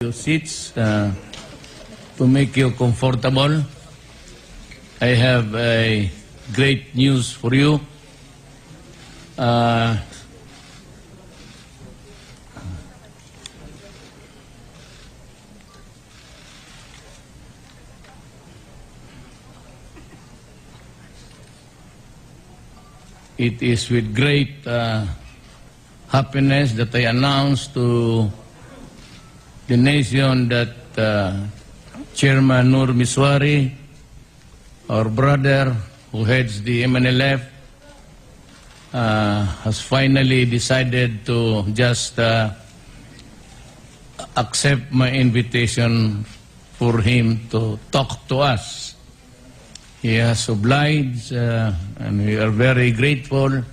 Your seats to make you comfortable. I have a great news for you. It is with great happiness that I announce to the nation that Chairman Nur Misuari, our brother who heads the MNLF, has finally decided to just accept my invitation for him to talk to us. He has obliged, and we are very grateful.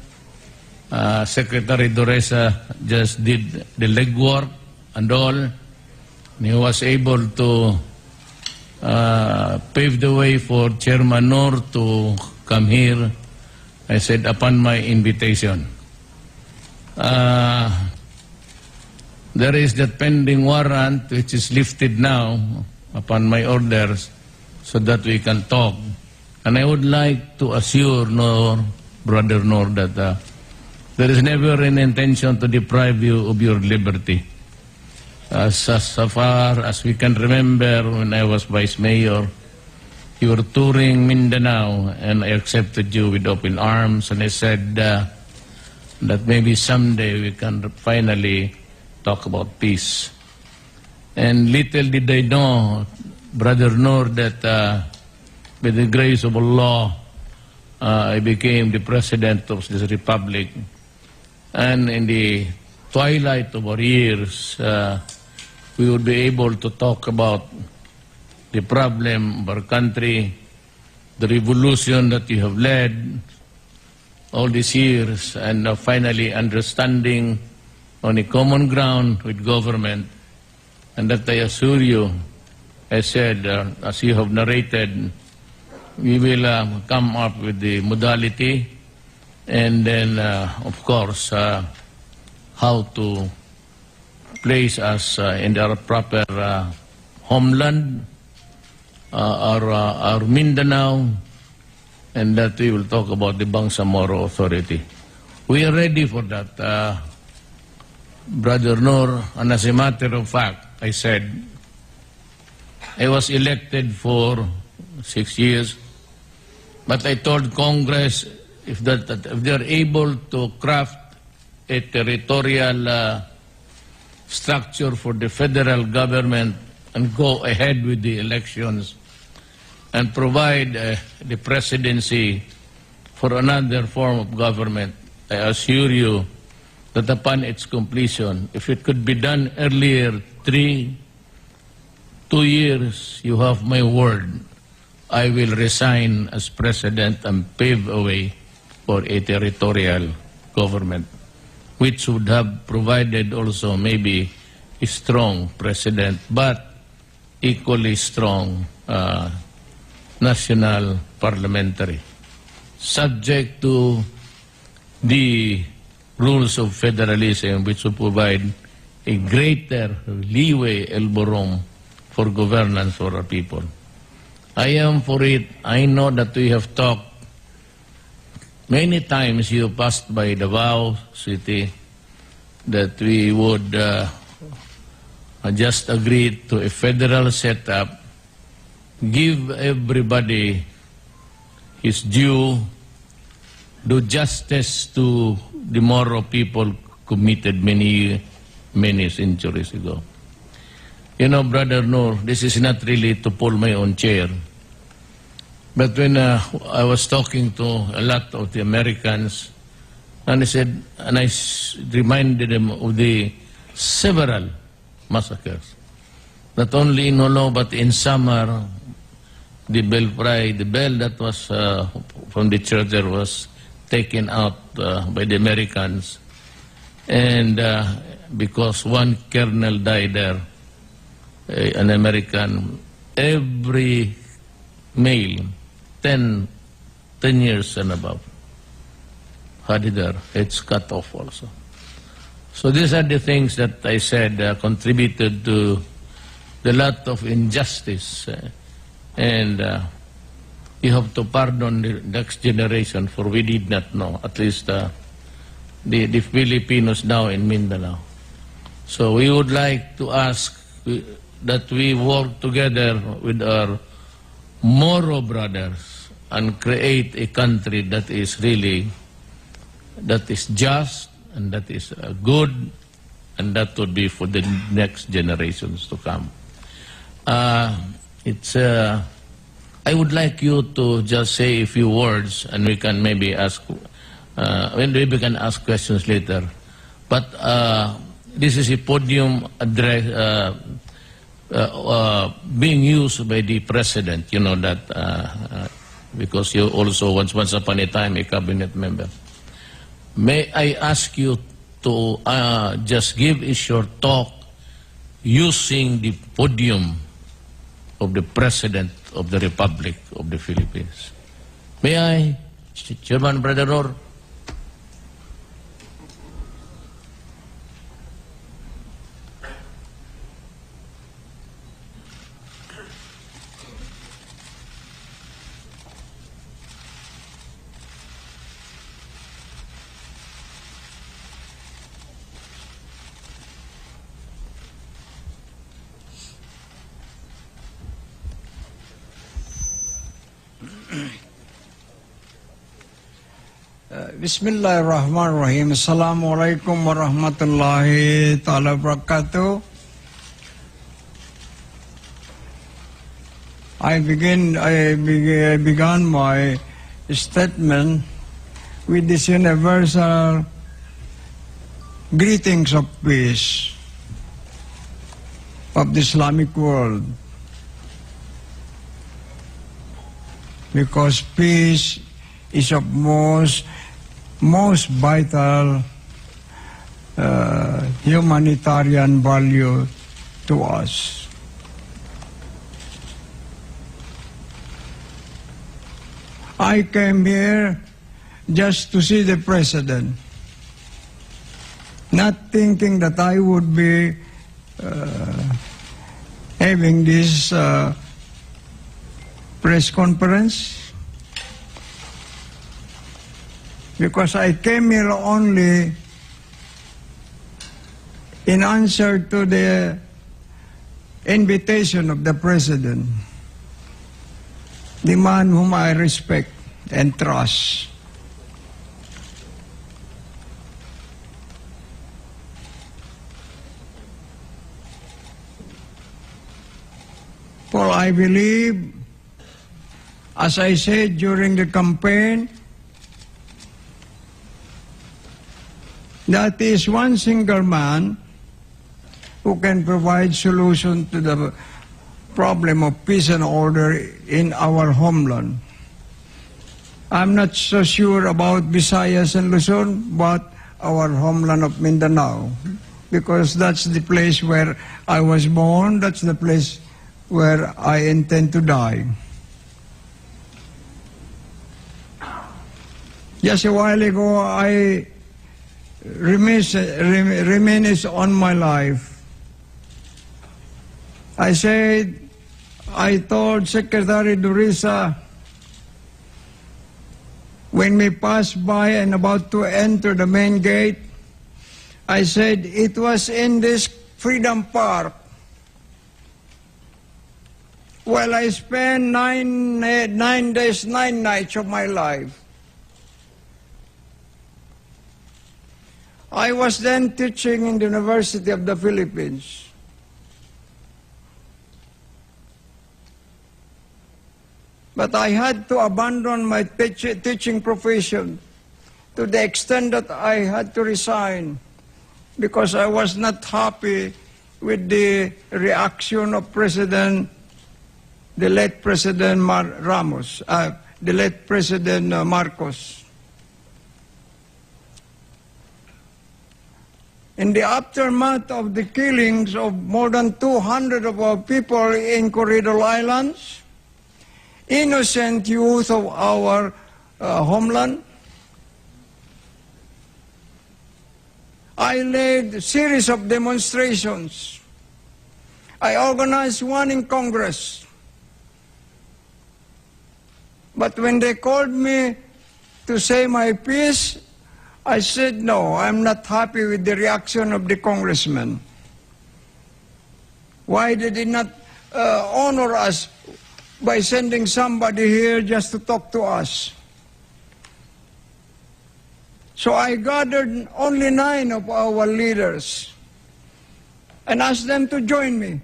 Secretary Doresa just did the legwork and all. And he was able to pave the way for Chairman Nur to come here, I said, upon my invitation. There is that pending warrant which is lifted now upon my orders so that we can talk. And I would like to assure Brother Nur, that there is never an intention to deprive you of your liberty. As far as we can remember, when I was Vice Mayor, you were touring Mindanao, and I accepted you with open arms, and I said that maybe someday we can finally talk about peace. And little did I know, Brother Nur, that by the grace of Allah, I became the President of this Republic. And in the twilight of our years, we would be able to talk about the problem of our country, the revolution that you have led all these years, and finally understanding on a common ground with government. And that I assure you, I said, as you have narrated, we will come up with the modality, and then, of course, how to place us in our proper homeland, our Mindanao, and that we will talk about the Bangsamoro Authority. We are ready for that, Brother Nur, and as a matter of fact, I said, I was elected for 6 years, but I told Congress if they are able to craft a territorial structure for the federal government and go ahead with the elections and provide the presidency for another form of government, I assure you that upon its completion, if it could be done earlier, 2 years, you have my word, I will resign as president and pave a way for a territorial government, which would have provided also maybe a strong president, but equally strong national parliamentary, subject to the rules of federalism, which will provide a greater leeway, elbow room for governance for our people. I am for it. I know that we have talked many times. You passed by Davao City that we would just agree to a federal setup, give everybody his due, do justice to the Moro people committed many centuries ago. You know, Brother Nur, this is not really to pull my own chair. But when I was talking to a lot of the Americans, and I said, and I reminded them of the several massacres, not only in Holo, but in summer, the bell that was from the church there was taken out by the Americans, and because one colonel died there, an American, every male, 10 years and above, had their heads cut off also. So these are the things that I said contributed to the lot of injustice, and you have to pardon the next generation, for we did not know, at least the Filipinos now in Mindanao. So we would like to ask that we work together with our Moro brothers and create a country that is really, that is just, and that is good, and that would be for the next generations to come. I would like you to just say a few words, and we can maybe ask, we can ask questions later. But this is a podium address being used by the president. You know that because you also once upon a time a cabinet member. May I ask you to just give a short talk using the podium of the President of the Republic of the Philippines. May I, Chairman Brother Nur? Bismillahirrahmanirrahim. Assalamualaikum warahmatullahi ta'ala wabarakatuh. I began my statement with this universal greetings of peace of the Islamic world, because peace is of most vital humanitarian value to us. I came here just to see the President, not thinking that I would be having this press conference, because I came here only in answer to the invitation of the President, the man whom I respect and trust. For I believe, as I said during the campaign, that is one single man who can provide solution to the problem of peace and order in our homeland. I'm not so sure about Visayas and Luzon, but our homeland of Mindanao, because that's the place where I was born, that's the place where I intend to die. Just a while ago, I reminisce on my life. I told Secretary Durisa, when we passed by and about to enter the main gate, I said, it was in this Freedom Park while I spent 9 days, 9 nights of my life. I was then teaching in the University of the Philippines. But I had to abandon my teaching profession to the extent that I had to resign because I was not happy with the reaction of the late President Marcos. In the aftermath of the killings of more than 200 of our people in Corridor Islands, innocent youth of our homeland, I led a series of demonstrations. I organized one in Congress. But when they called me to say my piece, I said, no, I'm not happy with the reaction of the congressmen. Why they did not honor us by sending somebody here just to talk to us? So I gathered only 9 of our leaders and asked them to join me.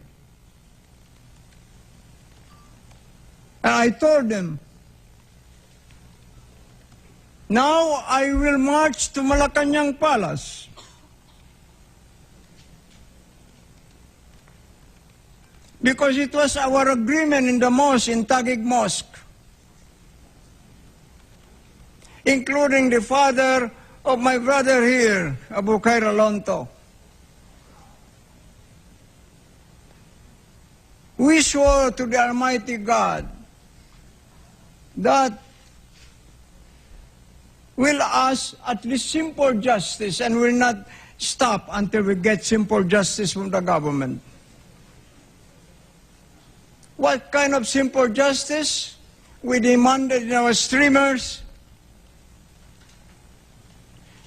And I told them, now I will march to Malacanang Palace. Because it was our agreement in the mosque, in Taguig Mosque, including the father of my brother here, Abu Khair Alonto. We swore to the Almighty God that we'll ask at least simple justice and will not stop until we get simple justice from the government. What kind of simple justice? We demanded in our streamers.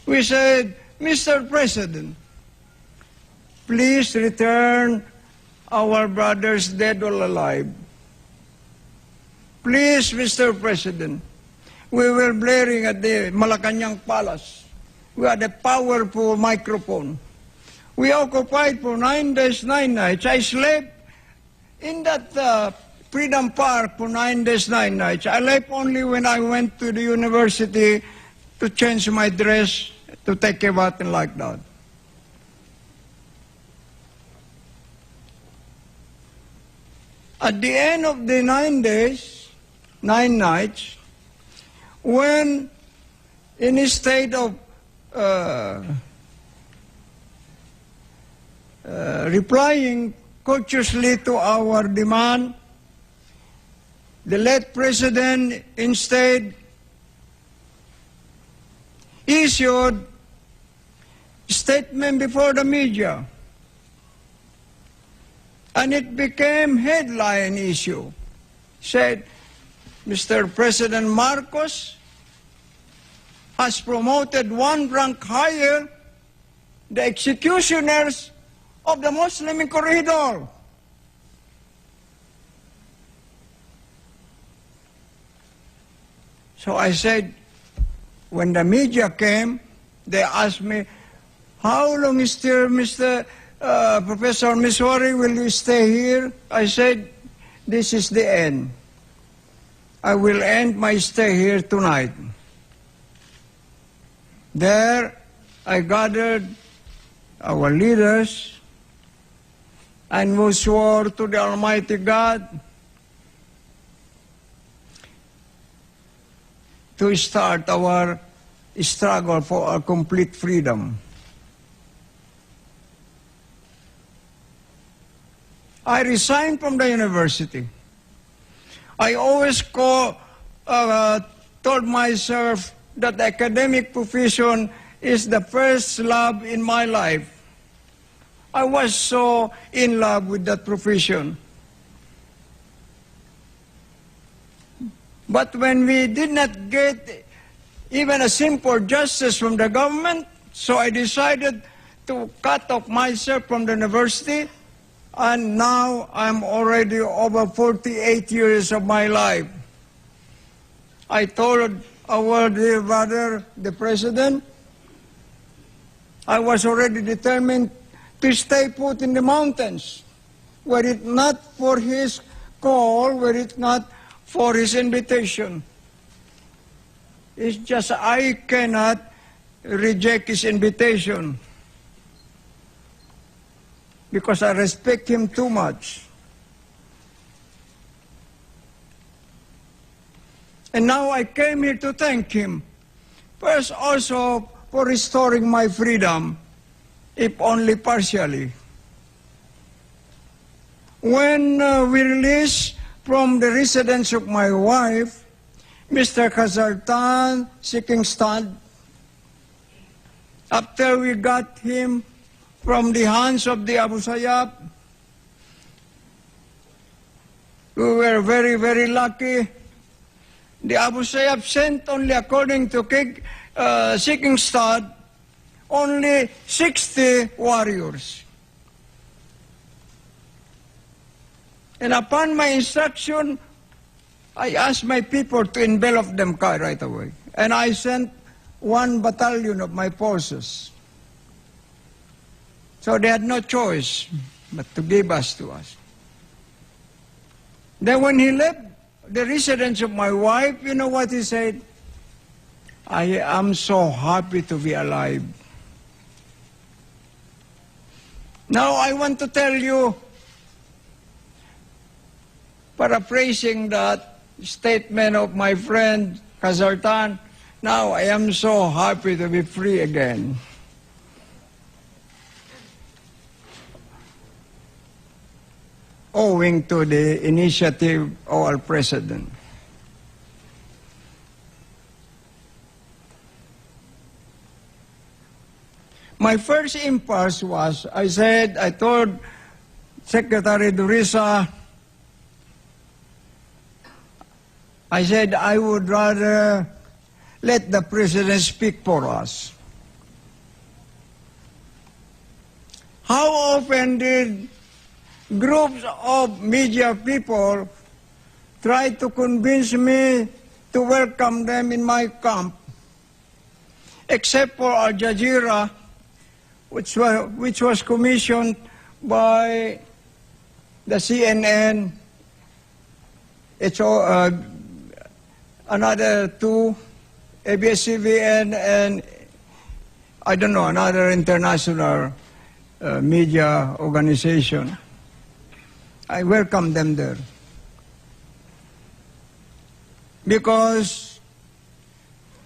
We said, Mr. President, please return our brothers dead or alive. Please, Mr. President, we were blaring at the Malacanang Palace. We had a powerful microphone. We occupied for 9 days, 9 nights. I slept in that Freedom Park for 9 days, 9 nights. I left only when I went to the university to change my dress, to take a bath and like that. At the end of the 9 days, 9 nights, when in a state of replying courteously to our demand, the late president instead issued a statement before the media, and it became headline issue. Said, Mr. President Marcos has promoted 1 rank higher the executioners of the Muslim corridor. So I said, when the media came, they asked me, how long is still Mr. Professor Misuari, will you stay here? I said, this is the end. I will end my stay here tonight. There, I gathered our leaders and we swore to the Almighty God to start our struggle for our complete freedom. I resigned from the university. I always told myself that the academic profession is the first love in my life. I was so in love with that profession. But when we did not get even a simple justice from the government, so I decided to cut off myself from the university, and now I'm already over 48 years of my life. I told our dear brother, the president, I was already determined to stay put in the mountains, were it not for his call, were it not for his invitation. It's just I cannot reject his invitation because I respect him too much. And now I came here to thank him. First also for restoring my freedom, if only partially. When we released from the residence of my wife, Mr. Kazartan seeking stand, after we got him from the hands of the Abu Sayyaf, We were very, very lucky. The Abu Sayyaf sent only, according to Seeking Stud, only 60 warriors. And upon my instruction, I asked my people to envelop them right away. And I sent 1 battalion of my forces. So they had no choice but to give us to us. Then when he left the residence of my wife, you know what he said? I am so happy to be alive. Now I want to tell you, paraphrasing that statement of my friend Kazartan, now I am so happy to be free again. Owing to the initiative of our President. My first impulse was, I told Secretary Durisa, I said, I would rather let the President speak for us. How often did groups of media people try to convince me to welcome them in my camp, except for Al Jazeera, which was commissioned by the CNN, another 2, ABS-CBN, and I don't know, another international media organization. I welcome them there. Because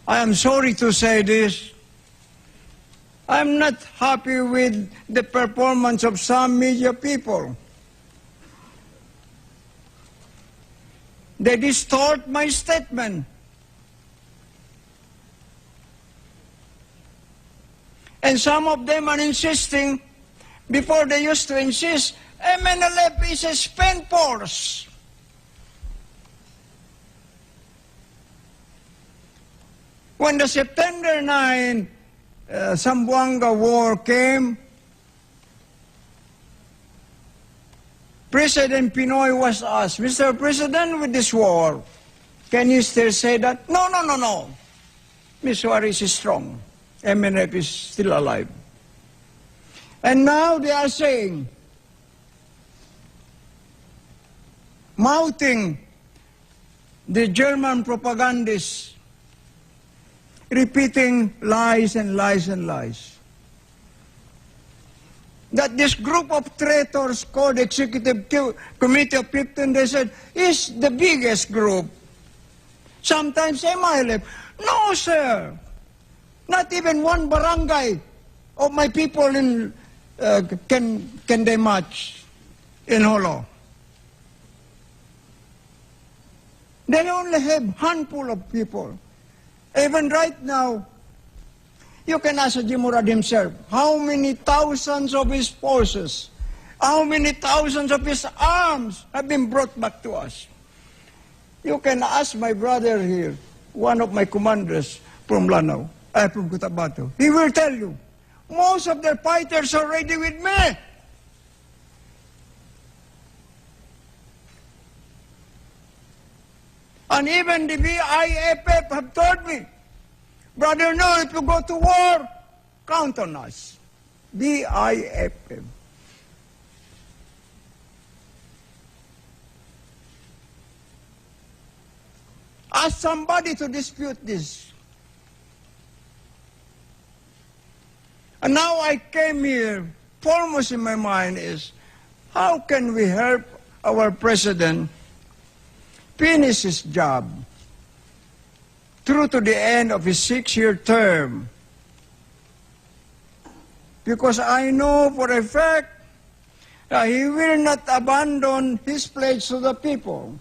I am sorry to say this, I'm not happy with the performance of some media people. They distort my statement. And some of them are insisting, before they used to insist, MNLF is a spent force. When the September 9 Zamboanga war came, President Pinoy was asked, Mr. President, with this war, can you still say that? No. Misuari is strong. MNLF is still alive. And now they are saying, mouthing the German propagandists, repeating lies and lies and lies. That this group of traitors called Executive Committee of 15, they said, is the biggest group. Sometimes MNLF. No, sir. Not even one barangay of my people can they match in Holo. They only have handful of people. Even right now, you can ask Jimurad himself, how many thousands of his forces, how many thousands of his arms have been brought back to us? You can ask my brother here, one of my commanders from Lanao, from Cotabato. He will tell you, most of their fighters are ready with me. And even the BIFF have told me, Brother Nur, if you go to war, count on us. BIFF. Ask somebody to dispute this. And now I came here, foremost in my mind is, how can we help our president finish his job through to the end of his 6-year term? Because I know for a fact that he will not abandon his pledge to the people.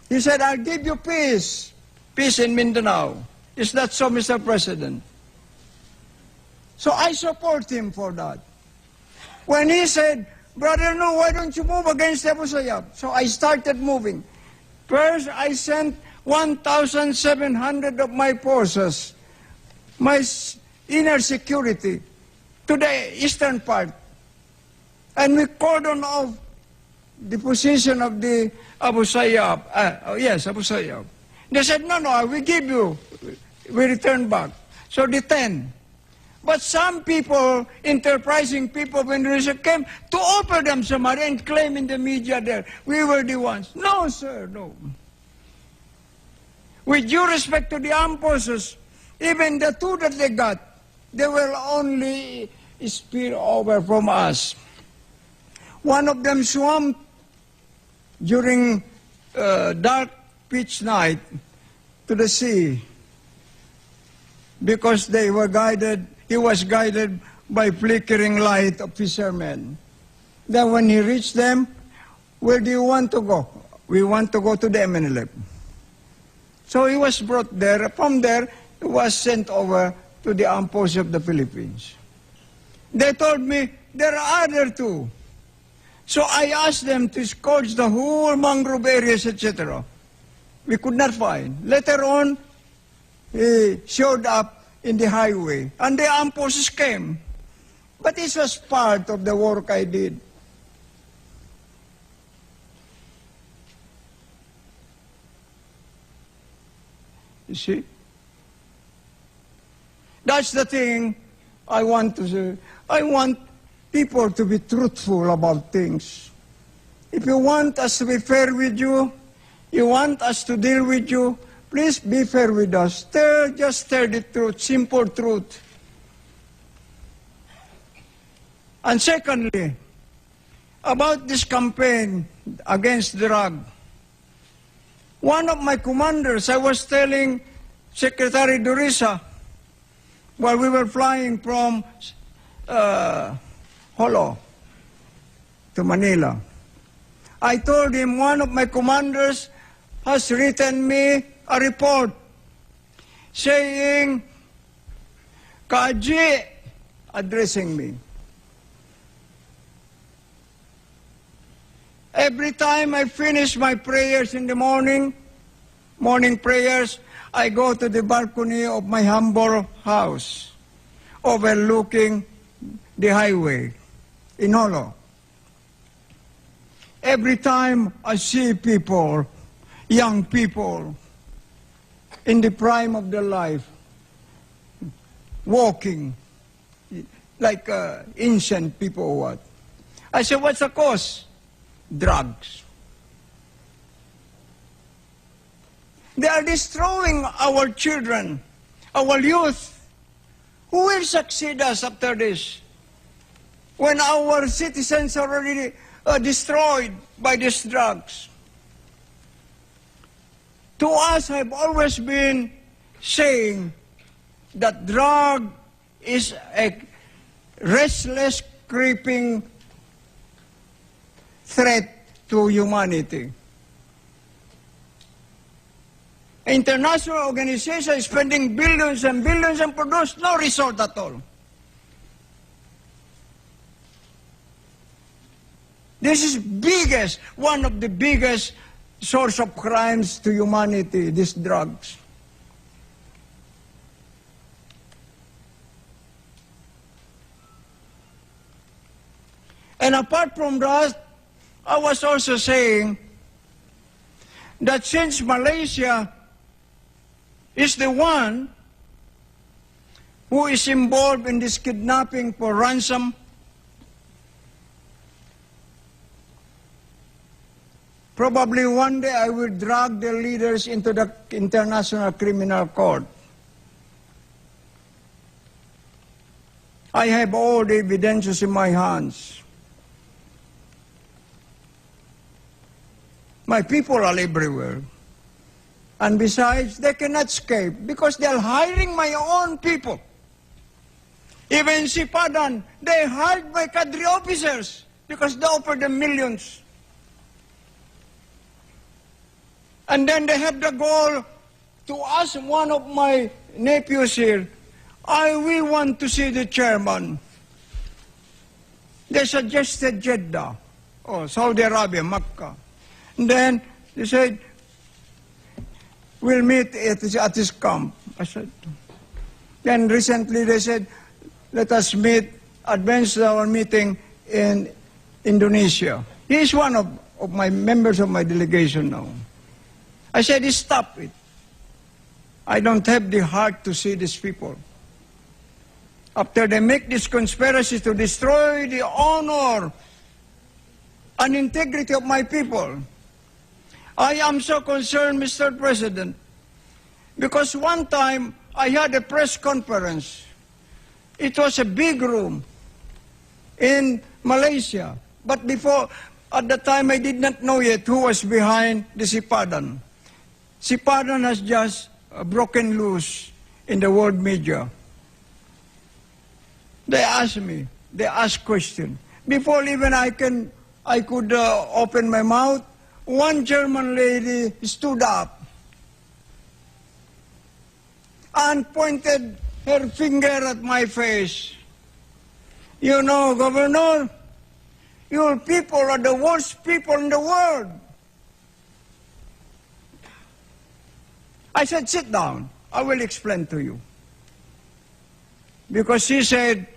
He said, I'll give you peace, peace in Mindanao. Is that so, Mr. President? So I support him for that. When he said, Brother Nur, why don't you move against Abu Sayyaf? So I started moving. First, I sent 1,700 of my forces, my inner security, to the eastern part. And we cordoned off the position of the Abu Sayyaf. Yes, Abu Sayyaf. They said, no, we give you. We return back. So the 10. But some people, enterprising people, when they came to offer them some money and claim in the media there, we were the ones. No, sir, no. With due respect to the armed forces, even the 2 that they got, they will only spill over from us. One of them swam during dark pitch night to the sea because they were guided. He was guided by flickering light of fishermen. Then when he reached them, where do you want to go? We want to go to the MNLF. So he was brought there. From there, he was sent over to the armed forces of the Philippines. They told me, there are other 2. So I asked them to scourge the whole mangrove areas, etc. We could not find. Later on, he showed up in the highway, and the armed forces came. But this was part of the work I did. You see? That's the thing I want to say. I want people to be truthful about things. If you want us to be fair with you, you want us to deal with you, please be fair with us. Just tell the truth, simple truth. And secondly, about this campaign against drug, one of my commanders, I was telling Secretary Dorisa, while we were flying from Holo to Manila, I told him one of my commanders has written me a report saying, Kaji, addressing me. Every time I finish my prayers in the morning prayers, I go to the balcony of my humble house, overlooking the highway in Holo. Every time I see people, young people, in the prime of their life, walking like ancient people or what, I say, what's the cause? Drugs. They are destroying our children, our youth. Who will succeed us after this? When our citizens are already destroyed by these drugs. To us, I've always been saying that drug is a restless, creeping threat to humanity. International organizations spending billions and billions and produce no result at all. This is one of the biggest source of crimes to humanity, these drugs. And apart from that, I was also saying that since Malaysia is the one who is involved in this kidnapping for ransom, probably one day I will drag the leaders into the International Criminal Court. I have all the evidences in my hands. My people are everywhere. And besides, they cannot escape because they are hiring my own people. Even Sipadan, they hired my cadre officers because they offered them millions. And then they have the goal to ask one of my nephews here, we want to see the chairman. They suggested Jeddah, Saudi Arabia, Mecca. And then they said, we'll meet at his camp. I said, then recently they said, let us advance our meeting in Indonesia. He is one of my members of my delegation now. I said, stop it. I don't have the heart to see these people. After they make this conspiracy to destroy the honor and integrity of my people, I am so concerned, Mr. President, because one time I had a press conference. It was a big room in Malaysia. But before, at the time, I did not know yet who was behind the Sipadan. Sipadan has just broken loose in the world media. They asked me, they asked questions. Before even I could open my mouth, one German lady stood up and pointed her finger at my face. You know, Governor, your people are the worst people in the world. I said, sit down. I will explain to you. Because she said,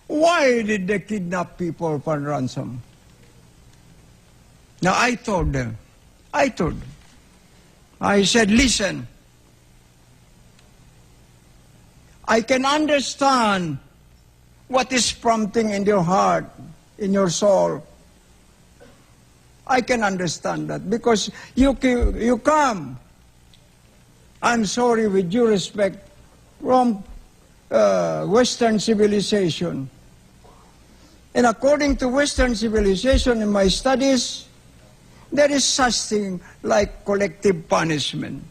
why did they kidnap people for ransom? Now I told them, I said, listen, I can understand what is prompting in your heart, in your soul. I can understand that because you come, I'm sorry, with due respect, from Western civilization. And according to Western civilization in my studies, there is such thing like collective punishment.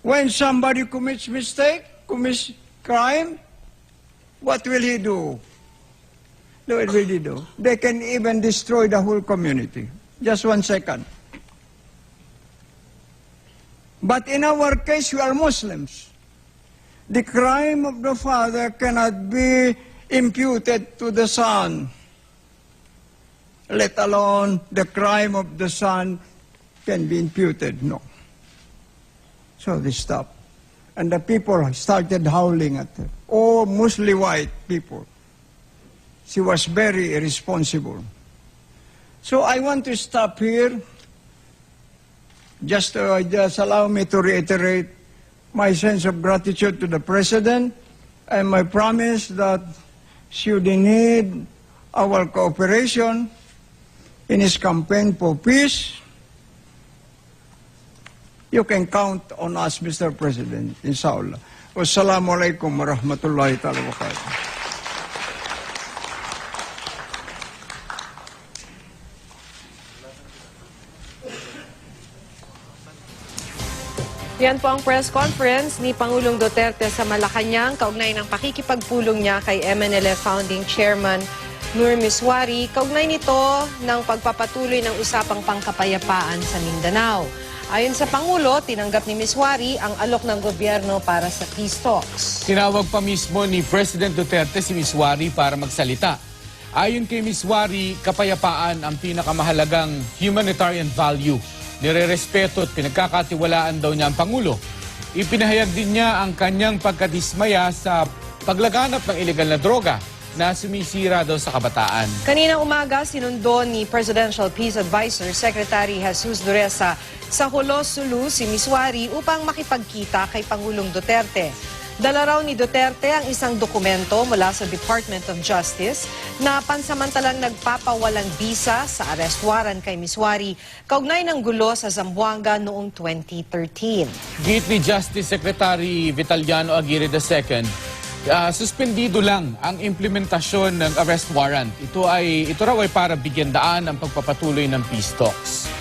When somebody commits mistake, commits crime, what will he do? What will he do? They can even destroy the whole community. Just 1 second. But in our case, we are Muslims. The crime of the father cannot be imputed to the son, let alone the crime of the son can be imputed. No. So they stopped. And the people started howling at her. Oh, Muslim white people. She was very irresponsible. So I want to stop here. Just allow me to reiterate my sense of gratitude to the President and my promise that should he need our cooperation in his campaign for peace, you can count on us, Mr. President, inshallah. Wassalamu alaikum warahmatullahi ta'ala wabarakatuh. Yan po ang press conference ni Pangulong Duterte sa Malacanang kaugnay ng pakikipagpulong niya kay MNLF Founding Chairman Nur Misuari kaugnay nito ng pagpapatuloy ng usapang pangkapayapaan sa Mindanao. Ayon sa Pangulo, tinanggap ni Misuari ang alok ng gobyerno para sa peace talks. Tinawag pa mismo ni President Duterte si Misuari para magsalita. Ayon kay Misuari, kapayapaan ang pinakamahalagang humanitarian value. Nirerespeto at pinagkakatiwalaan daw niya ang Pangulo. Ipinahayag din niya ang kanyang pagkadismaya sa paglaganap ng ilegal na droga na sumisira daw sa kabataan. Kanina umaga, sinundo ni Presidential Peace Advisor Secretary Jesus Duresa sa Hulos, Sulu si Misuari upang makipagkita kay Pangulong Duterte. Dala raw ni Duterte ang isang dokumento mula sa Department of Justice na pansamantalang nagpapawalang bisa sa arrest warrant kay Misuari kaugnay ng gulo sa Zamboanga noong 2013. Git ni Justice Secretary Vitaliano Aguirre II, suspendido lang ang implementasyon ng arrest warrant. Ito raw ay para bigyan daan ang pagpapatuloy ng peace talks.